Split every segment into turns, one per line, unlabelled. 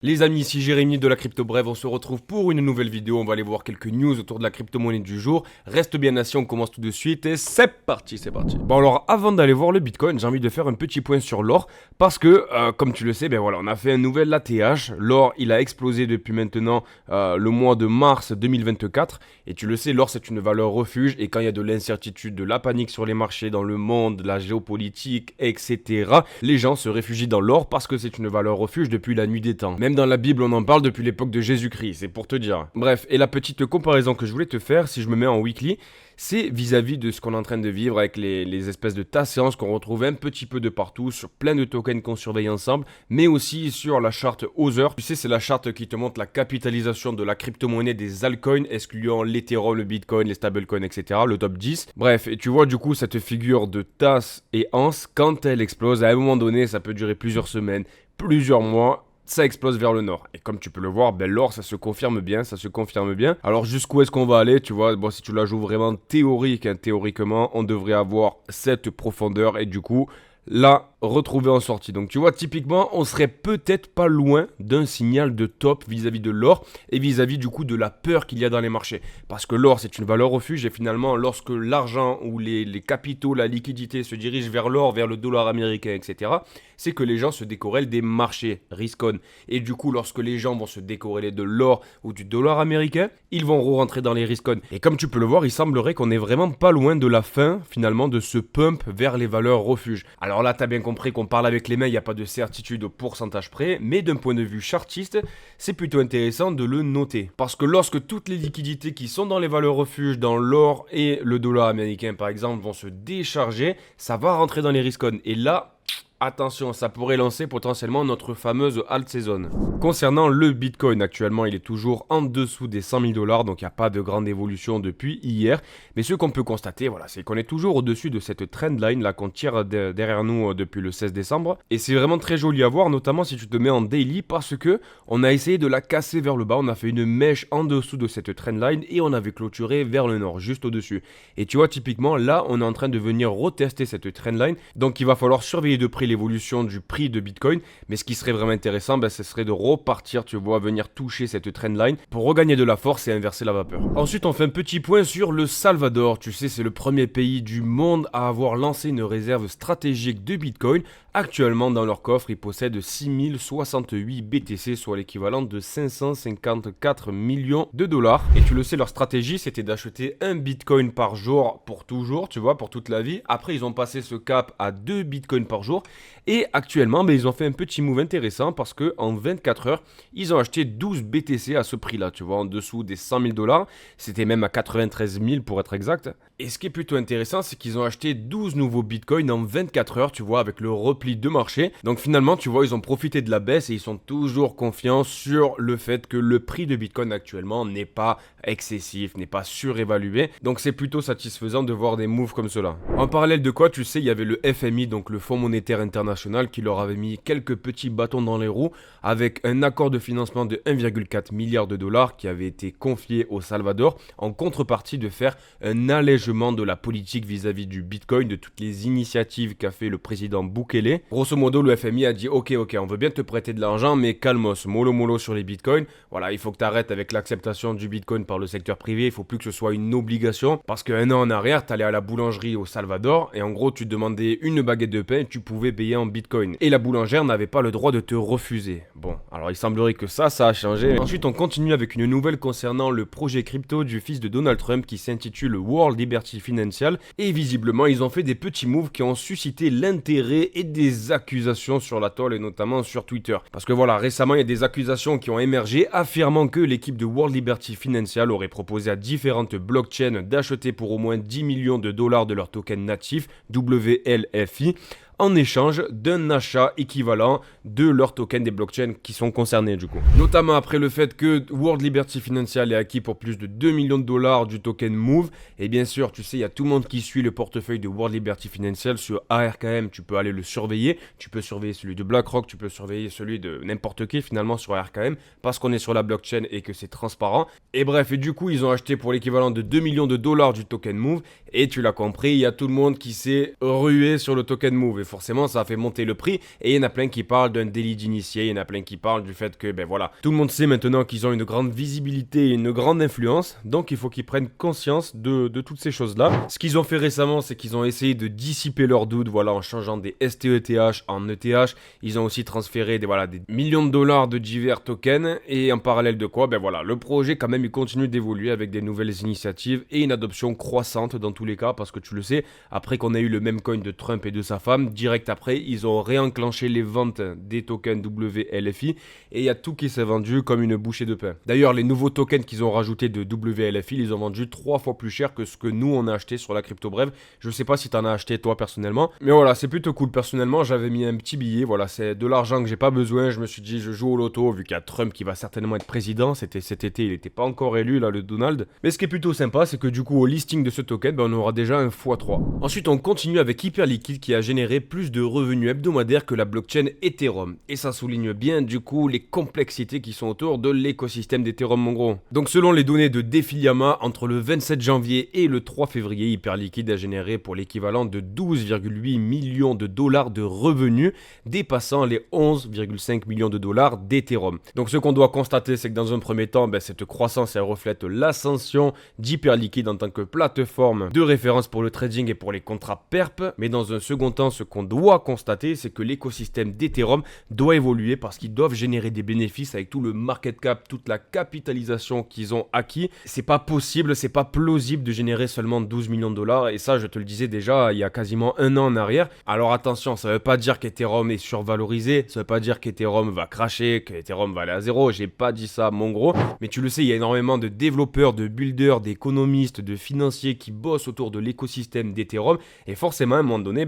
Les amis, ici Jérémy de la Crypto Brève, on se retrouve pour une nouvelle vidéo, on va aller voir quelques news autour de la crypto-monnaie du jour. Reste bien assis, on commence tout de suite et c'est parti, c'est parti. Bon alors, avant d'aller voir le Bitcoin, j'ai envie de faire un petit point sur l'or, parce que, comme tu le sais, ben voilà, on a fait un nouvel ATH, l'or il a explosé depuis maintenant le mois de mars 2024, et tu le sais, l'or c'est une valeur refuge, et quand il y a de l'incertitude, de la panique sur les marchés, dans le monde, la géopolitique, etc., les gens se réfugient dans l'or parce que c'est une valeur refuge depuis la nuit des temps. Même dans la Bible, on en parle depuis l'époque de Jésus-Christ, c'est pour te dire. Bref, et la petite comparaison que je voulais te faire, si je me mets en weekly, c'est vis-à-vis de ce qu'on est en train de vivre avec les espèces de tas séances qu'on retrouve un petit peu de partout, sur plein de tokens qu'on surveille ensemble, mais aussi sur la charte Other. Tu sais, c'est la charte qui te montre la capitalisation de la crypto-monnaie des altcoins, excluant l'Ethereum, le Bitcoin, les stablecoins, etc., le top 10. Bref, et tu vois du coup cette figure de tasse et anse, quand elle explose, à un moment donné, ça peut durer plusieurs semaines, plusieurs mois, ça explose vers le nord. Et comme tu peux le voir, ben l'or, ça se confirme bien, ça se confirme bien. Alors jusqu'où est-ce qu'on va aller, tu vois, bon, si tu la joues vraiment théorique, hein, théoriquement, on devrait avoir cette profondeur et du coup, la retrouver en sortie. Donc tu vois, typiquement, on serait peut-être pas loin d'un signal de top vis-à-vis de l'or et vis-à-vis du coup de la peur qu'il y a dans les marchés. Parce que l'or, c'est une valeur refuge et finalement, lorsque l'argent ou les capitaux, la liquidité se dirigent vers l'or, vers le dollar américain, etc., c'est que les gens se décorrèlent des marchés, risk-on. Et du coup, lorsque les gens vont se décorréler de l'or ou du dollar américain, ils vont rentrer dans les risk-on. Et comme tu peux le voir, il semblerait qu'on est vraiment pas loin de la fin, finalement, de ce pump vers les valeurs refuge. Alors là, t'as bien compris qu'on parle avec les mains, il n'y a pas de certitude au pourcentage près, mais d'un point de vue chartiste, c'est plutôt intéressant de le noter. Parce que lorsque toutes les liquidités qui sont dans les valeurs refuge, dans l'or et le dollar américain par exemple, vont se décharger, ça va rentrer dans les risk-on. Et là, attention, ça pourrait lancer potentiellement notre fameuse alt season. Concernant le Bitcoin, actuellement, il est toujours en dessous des 100 000 $, donc il n'y a pas de grande évolution depuis hier. Mais ce qu'on peut constater, voilà, c'est qu'on est toujours au-dessus de cette trendline là qu'on tire derrière nous depuis le 16 décembre. Et c'est vraiment très joli à voir, notamment si tu te mets en daily, parce que on a essayé de la casser vers le bas. On a fait une mèche en dessous de cette trendline et on avait clôturé vers le nord, juste au-dessus. Et tu vois, typiquement, là, on est en train de venir retester cette trendline. Donc il va falloir surveiller de près l'évolution du prix de Bitcoin, mais ce qui serait vraiment intéressant, ben, ce serait de repartir, tu vois, venir toucher cette trendline pour regagner de la force et inverser la vapeur. Ensuite, on fait un petit point sur le Salvador. Tu sais, c'est le premier pays du monde à avoir lancé une réserve stratégique de Bitcoin. Actuellement, dans leur coffre, ils possèdent 6068 BTC, soit l'équivalent de 554 millions de dollars. Et tu le sais, leur stratégie, c'était d'acheter un Bitcoin par jour pour toujours, tu vois, pour toute la vie. Après, ils ont passé ce cap à 2 Bitcoins par jour. Et actuellement, ben, ils ont fait un petit move intéressant parce qu'en 24 heures, ils ont acheté 12 BTC à ce prix-là, tu vois, en dessous des 100 000 $. C'était même à 93 000 pour être exact. Et ce qui est plutôt intéressant, c'est qu'ils ont acheté 12 nouveaux bitcoins en 24 heures, tu vois, avec le repli de marché. Donc finalement, tu vois, ils ont profité de la baisse et ils sont toujours confiants sur le fait que le prix de bitcoin actuellement n'est pas excessif, n'est pas surévalué. Donc c'est plutôt satisfaisant de voir des moves comme cela. En parallèle de quoi, tu sais, il y avait le FMI, donc le Fonds monétaire international, qui leur avait mis quelques petits bâtons dans les roues avec un accord de financement de 1,4 milliard de dollars qui avait été confié au Salvador en contrepartie de faire un allègement de la politique vis-à-vis du Bitcoin, de toutes les initiatives qu'a fait le président Bukele. Grosso modo, le FMI a dit ok, on veut bien te prêter de l'argent, mais calmos, mollo sur les Bitcoins. Voilà, il faut que tu arrêtes avec l'acceptation du Bitcoin par le secteur privé, il faut plus que ce soit une obligation, parce qu'un an en arrière, tu allais à la boulangerie au Salvador, et en gros, tu demandais une baguette de pain, et tu pouvais payer en Bitcoin. Et la boulangère n'avait pas le droit de te refuser. Bon, alors il semblerait que ça a changé. Ensuite, on continue avec une nouvelle concernant le projet crypto du fils de Donald Trump qui s'intitule World Liberty Financial, et visiblement ils ont fait des petits moves qui ont suscité l'intérêt et des accusations sur la toile et notamment sur Twitter. Parce que voilà, récemment il y a des accusations qui ont émergé affirmant que l'équipe de World Liberty Financial aurait proposé à différentes blockchains d'acheter pour au moins 10 millions de dollars de leur token natif WLFI en échange d'un achat équivalent de leurs tokens des blockchains qui sont concernés du coup. Notamment après le fait que World Liberty Financial ait acquis pour plus de 2 millions de dollars du token Move. Et bien sûr, tu sais, il y a tout le monde qui suit le portefeuille de World Liberty Financial sur ARKM. Tu peux aller le surveiller. Tu peux surveiller celui de BlackRock. Tu peux surveiller celui de n'importe qui finalement sur ARKM parce qu'on est sur la blockchain et que c'est transparent. Et bref, et du coup, ils ont acheté pour l'équivalent de 2 millions de dollars du token Move. Et tu l'as compris, il y a tout le monde qui s'est rué sur le token Move. forcément ça a fait monter le prix et il y en a plein qui parlent d'un délit d'initié, il y en a plein qui parlent du fait que ben voilà, tout le monde sait maintenant qu'ils ont une grande visibilité et une grande influence, donc il faut qu'ils prennent conscience de toutes ces choses-là. Ce qu'ils ont fait récemment, c'est qu'ils ont essayé de dissiper leurs doutes, voilà, en changeant des STETH en ETH. Ils ont aussi transféré des millions de dollars de divers tokens et en parallèle de quoi, ben voilà, le projet quand même il continue d'évoluer avec des nouvelles initiatives et une adoption croissante dans tous les cas, parce que tu le sais, après qu'on a eu le même coin de Trump et de sa femme, direct après, ils ont réenclenché les ventes des tokens WLFI et il y a tout qui s'est vendu comme une bouchée de pain. D'ailleurs, les nouveaux tokens qu'ils ont rajoutés de WLFI, ils ont vendu 3 fois plus cher que ce que nous on a acheté sur la crypto brève. Je sais pas si t'en as acheté toi personnellement, mais voilà, c'est plutôt cool. Personnellement, j'avais mis un petit billet, voilà, c'est de l'argent que j'ai pas besoin. Je me suis dit, je joue au loto vu qu'il y a Trump qui va certainement être président. C'était cet été, il était pas encore élu là, le Donald. Mais ce qui est plutôt sympa, c'est que du coup au listing de ce token, ben, on aura déjà un x3. Ensuite, on continue avec Hyperliquid qui a généré plus de revenus hebdomadaires que la blockchain Ethereum. Et ça souligne bien du coup les complexités qui sont autour de l'écosystème d'Ethereum mon gros. Donc selon les données de Defiliama, entre le 27 janvier et le 3 février, Hyperliquid a généré pour l'équivalent de 12,8 millions de dollars de revenus, dépassant les 11,5 millions de dollars d'Ethereum. Donc ce qu'on doit constater, c'est que dans un premier temps, cette croissance elle reflète l'ascension d'Hyperliquid en tant que plateforme de référence pour le trading et pour les contrats perp. Mais dans un second temps, ce qu'on doit constater, c'est que l'écosystème d'Ethereum doit évoluer parce qu'ils doivent générer des bénéfices avec tout le market cap, toute la capitalisation qu'ils ont acquis. C'est pas possible, c'est pas plausible de générer seulement 12 millions de dollars, et ça je te le disais déjà il y a quasiment un an en arrière. Alors attention, ça veut pas dire qu'Ethereum est survalorisé, ça veut pas dire qu'Ethereum va cracher, qu'Ethereum va aller à zéro, j'ai pas dit ça mon gros, mais tu le sais, il y a énormément de développeurs, de builders, d'économistes, de financiers qui bossent autour de l'écosystème d'Ethereum, et forcément à un moment donné,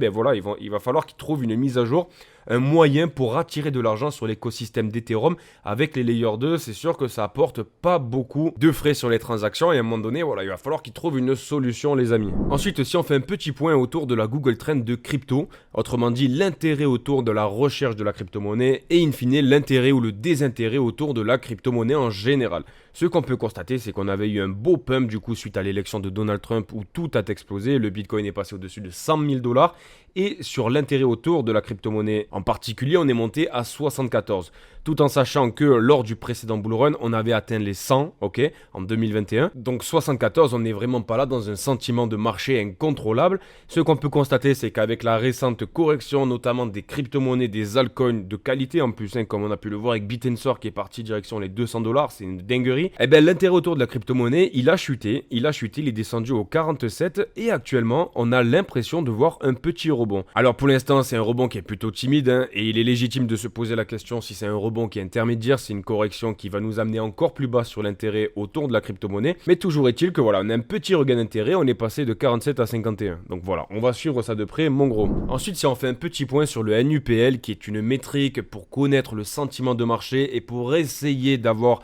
il va falloir qu'ils trouvent une mise à jour, un moyen pour attirer de l'argent sur l'écosystème d'Ethereum. Avec les Layer 2, c'est sûr que ça apporte pas beaucoup de frais sur les transactions et à un moment donné, voilà, il va falloir qu'ils trouvent une solution les amis. Ensuite, si on fait un petit point autour de la Google Trend de crypto, autrement dit l'intérêt autour de la recherche de la crypto-monnaie et in fine l'intérêt ou le désintérêt autour de la crypto-monnaie en général. Ce qu'on peut constater, c'est qu'on avait eu un beau pump du coup suite à l'élection de Donald Trump où tout a explosé, le Bitcoin est passé au-dessus de 100 000 dollars et sur l'intérêt autour de la crypto-monnaie en particulier, on est monté à 74. Tout en sachant que lors du précédent bull run, on avait atteint les 100, ok, en 2021. Donc 74, on n'est vraiment pas là dans un sentiment de marché incontrôlable. Ce qu'on peut constater, c'est qu'avec la récente correction, notamment des crypto-monnaies, des altcoins de qualité en plus, comme on a pu le voir avec Bitensor qui est parti direction les 200 dollars, c'est une dinguerie. Eh bien, l'intérêt autour de la crypto-monnaie, il a chuté, il est descendu au 47 et actuellement, on a l'impression de voir un petit rebond. Alors pour l'instant, c'est un rebond qui est plutôt timide et il est légitime de se poser la question si c'est un rebond qui est intermédiaire, c'est une correction qui va nous amener encore plus bas sur l'intérêt autour de la crypto-monnaie. Mais toujours est-il que voilà, on a un petit regain d'intérêt, on est passé de 47 à 51. Donc voilà, on va suivre ça de près, mon gros. Ensuite, si on fait un petit point sur le NUPL, qui est une métrique pour connaître le sentiment de marché et pour essayer d'avoir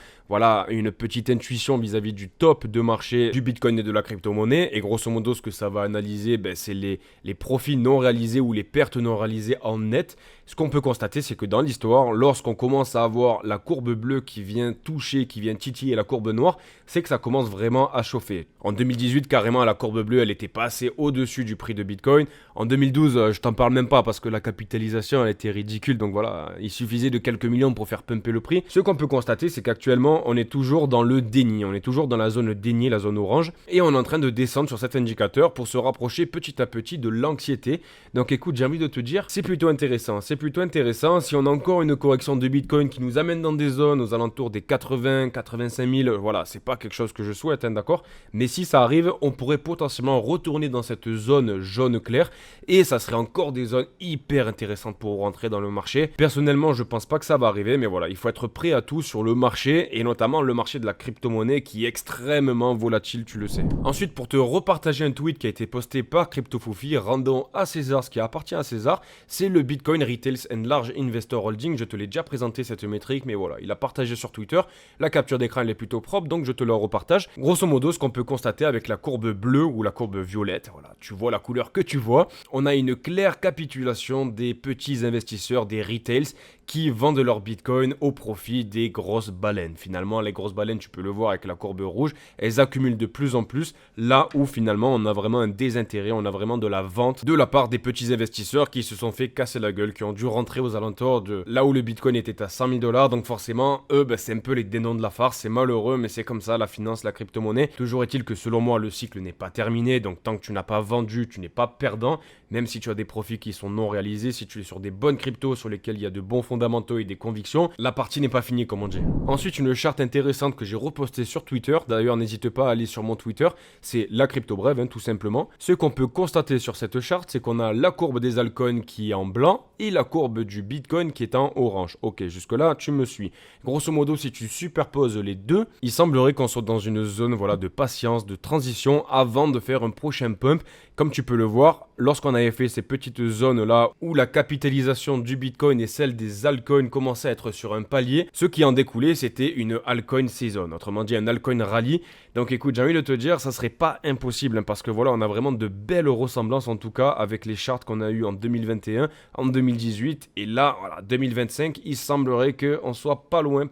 une petite intuition vis-à-vis du top de marché du Bitcoin et de la crypto-monnaie. Et grosso modo, ce que ça va analyser, c'est les profits non réalisés ou les pertes non réalisées en net. Ce qu'on peut constater, c'est que dans l'histoire, lorsqu'on commence à avoir la courbe bleue qui vient toucher, qui vient titiller la courbe noire, c'est que ça commence vraiment à chauffer. En 2018, carrément, la courbe bleue, elle était passée au-dessus du prix de Bitcoin. En 2012, je t'en parle même pas parce que la capitalisation, elle était ridicule. Donc voilà, il suffisait de quelques millions pour faire pumper le prix. Ce qu'on peut constater, c'est qu'actuellement, on est toujours dans le déni. On est toujours dans la zone déni, la zone orange. Et on est en train de descendre sur cet indicateur pour se rapprocher petit à petit de l'anxiété. Donc écoute, j'ai envie de te dire, c'est plutôt intéressant. C'est plutôt intéressant. Si on a encore une correction de Bitcoin qui nous amène dans des zones aux alentours des 80, 85 000, voilà, c'est pas quelque chose que je souhaite, d'accord. Mais si ça arrive, on pourrait potentiellement retourner dans cette zone jaune clair et ça serait encore des zones hyper intéressantes pour rentrer dans le marché. Personnellement, je pense pas que ça va arriver, mais voilà, il faut être prêt à tout sur le marché et notamment le marché de la crypto-monnaie qui est extrêmement volatile, tu le sais. Ensuite, pour te repartager un tweet qui a été posté par CryptoFufi, rendons à César ce qui appartient à César, c'est le Bitcoin Retails and Large Investor Holding. Je te l'ai déjà présenté cette métrique, mais voilà, il a partagé sur Twitter. La capture d'écran elle est plutôt propre, donc je te la repartage. Grosso modo, ce qu'on peut constater avec la courbe bleue ou la courbe violette, voilà, tu vois la couleur que tu vois, on a une claire capitulation des petits investisseurs, des retails, qui vendent leur bitcoin au profit des grosses baleines. Finalement, les grosses baleines, tu peux le voir avec la courbe rouge, elles accumulent de plus en plus, là où finalement on a vraiment un désintérêt, on a vraiment de la vente de la part des petits investisseurs qui se sont fait casser la gueule, qui ont dû rentrer aux alentours de là où le bitcoin était à 100 000 $. Donc forcément, eux, c'est un peu les dénons de la farce, c'est malheureux, mais c'est comme ça, la finance, la crypto-monnaie. Toujours est-il que selon moi, le cycle n'est pas terminé, donc tant que tu n'as pas vendu, tu n'es pas perdant, même si tu as des profits qui sont non réalisés, si tu es sur des bonnes cryptos sur lesquelles il y a de bons fondamentaux et des convictions, la partie n'est pas finie comme on dit. Ensuite, une charte intéressante que j'ai repostée sur Twitter, d'ailleurs n'hésite pas à aller sur mon Twitter, c'est la crypto brève, tout simplement. Ce qu'on peut constater sur cette charte, c'est qu'on a la courbe des altcoins qui est en blanc et la courbe du bitcoin qui est en orange. Ok, jusque là tu me suis. Grosso modo, si tu superposes les deux, il semblerait qu'on soit dans une zone de patience, de transition avant de faire un prochain pump. Comme tu peux le voir, lorsqu'on avait fait ces petites zones là où la capitalisation du bitcoin et celle des altcoins commençaient à être sur un palier, ce qui en découlait c'était une altcoin season, autrement dit un altcoin rallye. Donc écoute, j'ai envie de te dire, ça serait pas impossible parce que voilà, on a vraiment de belles ressemblances en tout cas avec les charts qu'on a eu en 2021, en 2018 et là, voilà, 2025, il semblerait qu'on soit pas loin.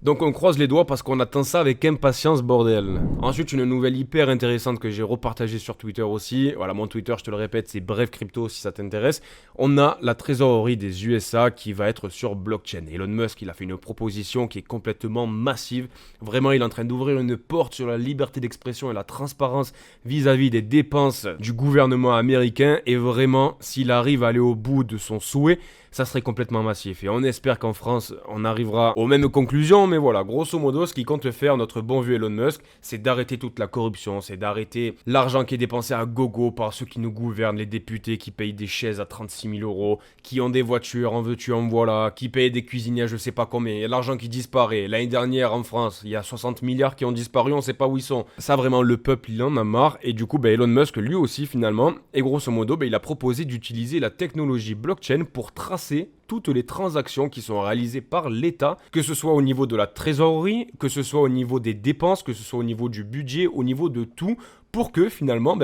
Donc on croise les doigts parce qu'on attend ça avec impatience, bordel. Ensuite, une nouvelle hyper intéressante que j'ai repartagée sur Twitter aussi. Voilà, mon Twitter, je te le répète, c'est Bref Crypto si ça t'intéresse. On a la trésorerie des USA qui va être sur blockchain. Elon Musk, il a fait une proposition qui est complètement massive. Vraiment, il est en train d'ouvrir une porte sur la liberté d'expression et la transparence vis-à-vis des dépenses du gouvernement américain. Et vraiment, s'il arrive à aller au bout de son souhait, ça serait complètement massif. Et on espère qu'en France, on arrivera aux mêmes conclusions. Mais voilà, grosso modo, ce qui compte faire notre bon vieux Elon Musk, c'est d'arrêter toute la corruption, c'est d'arrêter l'argent qui est dépensé à gogo par ceux qui nous gouvernent, les députés qui payent des chaises à 36 000 €, qui ont des voitures, en veux-tu, en voilà, qui payent des cuisiniers à je sais pas combien. Il y a l'argent qui disparaît. L'année dernière, en France, il y a 60 milliards qui ont disparu, on sait pas où ils sont. Ça, vraiment, le peuple, il en a marre. Et du coup, Elon Musk, lui aussi, finalement, et grosso modo, il a proposé d'utiliser la technologie blockchain pour tracer toutes les transactions qui sont réalisées par l'État, que ce soit au niveau de la trésorerie, que ce soit au niveau des dépenses, que ce soit au niveau du budget, au niveau de tout, pour que finalement,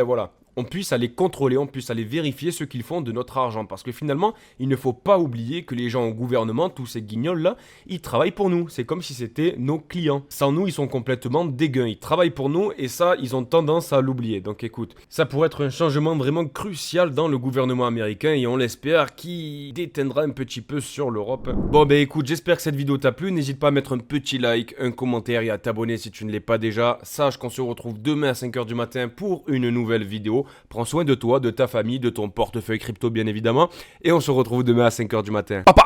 on puisse aller contrôler, on puisse aller vérifier ce qu'ils font de notre argent. Parce que finalement, il ne faut pas oublier que les gens au gouvernement, tous ces guignols-là, ils travaillent pour nous. C'est comme si c'était nos clients. Sans nous, ils sont complètement dégueux. Ils travaillent pour nous et ça, ils ont tendance à l'oublier. Donc écoute, ça pourrait être un changement vraiment crucial dans le gouvernement américain et on l'espère qu'il déteindra un petit peu sur l'Europe. Bon, écoute, j'espère que cette vidéo t'a plu. N'hésite pas à mettre un petit like, un commentaire et à t'abonner si tu ne l'es pas déjà. Sache qu'on se retrouve demain à 5 h du matin pour une nouvelle vidéo. Prends soin de toi, de ta famille, de ton portefeuille crypto bien évidemment. Et on se retrouve demain à 5 h du matin. Papa!